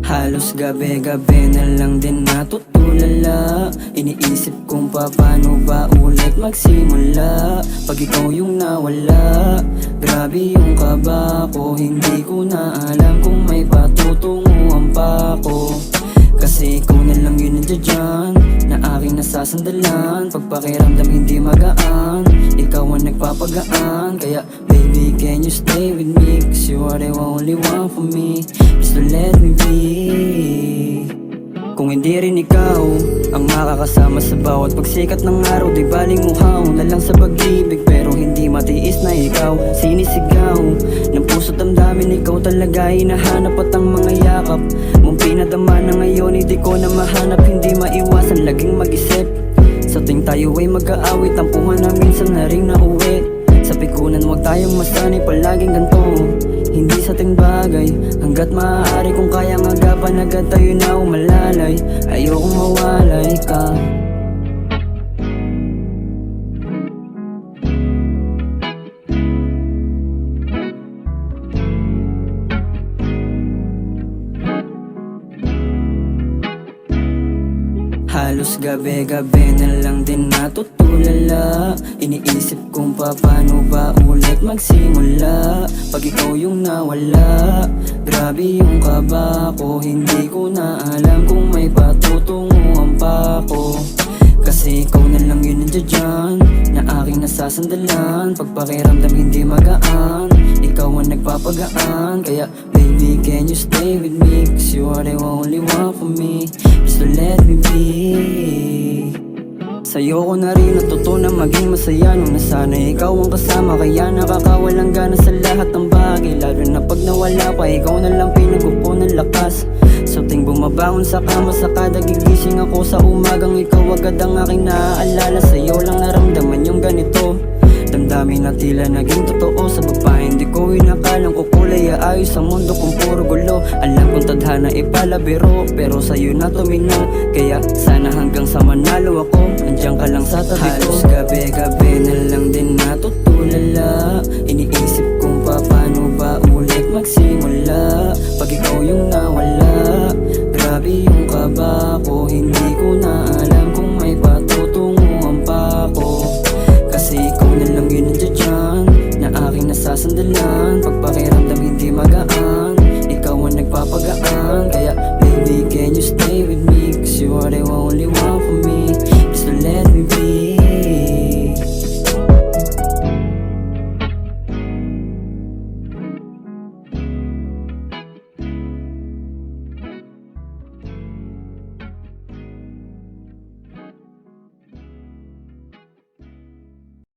Halos gabi-gabi na lang din natutulala. Iniisip kung paano ba ulit magsimula pag ikaw yung nawala. Grabe yung kaba ko, hindi ko na alam kung may patutunguhan pa ako. Kasi ikaw na lang yun nandiyan dyan, na aking nasasandalan. Pagpakiramdam hindi magaan, ikaw ang nagpapagaan. Kaya baby, can you stay with me? Cause you are the only one for me. Just to let me be. Kung hindi rin ikaw ang makakasama sa bawat pagsikat ng araw, di baling uhaw na lang sa pag-ibig. Pero hindi matiis na ikaw sinisigaw ng puso't damdamin. Ikaw talaga hinahanap at ang mga yakap mong pinadama na ngayon hindi ko na mahanap. Hindi maiwasan laging mag-isip sa ting tayo ay mag-aawit. Tampuhan na minsan na rin nauwi sa pikunan. Huwag tayong masanay palaging ganito, hindi sa ting bagay. Hanggat maaari kung kayang agapan agad tayo na umalalay. Ayokong mawalay ka. Halos gabi-gabi na lang din natutulala. Iniisip kung paano ba ulit magsimula pag ikaw yung nawala. Grabe yung kaba ko, hindi ko na alam kung may patutunguhan pa ako. Kasi ikaw na lang yun nandiyan dyan, na aking nasasandalan. Pagpakiramdam hindi magaan, ikaw ang nagpapagaan. Kaya baby, can you stay with me? Cause you are the only one for me. Just to let me be. Sa'yo ko na rin natutunan maging masaya nung nasanay ikaw ang kasama. Kaya nakakawalang gana sa lahat ng bagay, lalo na pag nawala pa. Ikaw na lang pinag-upo ng lakas. So ting bumabangon sa kama, sa kada gigising ako sa umagang, ikaw agad ang aking naaalala. Sa'yo lang naramdaman yung ganito, damdamin na tila naging totoo. Sa babae hindi ko inakalang kukulay ayos sa mundo kung puro gulo. Alam kong tadhana ipalabiro, pero sa'yo na tumino. Kaya sana hanggang sa manalo ako, andiyan ka lang sa tabi ko. Halos gabi-gabi na lang din natutulala. Iniisip kung paano ba ulit magsimula pag ikaw yung nawala. Grabe yung kaba ko, hindi ko na alam kung may patutunguhan pa ako. Kasi ikaw na lang yun nandiyan dyan, na aking nasasandalan. Pagpakiramdam hindi magaan, ikaw ang nagpapagaan. Kaya baby, can you stay with me? Cause you are the only one.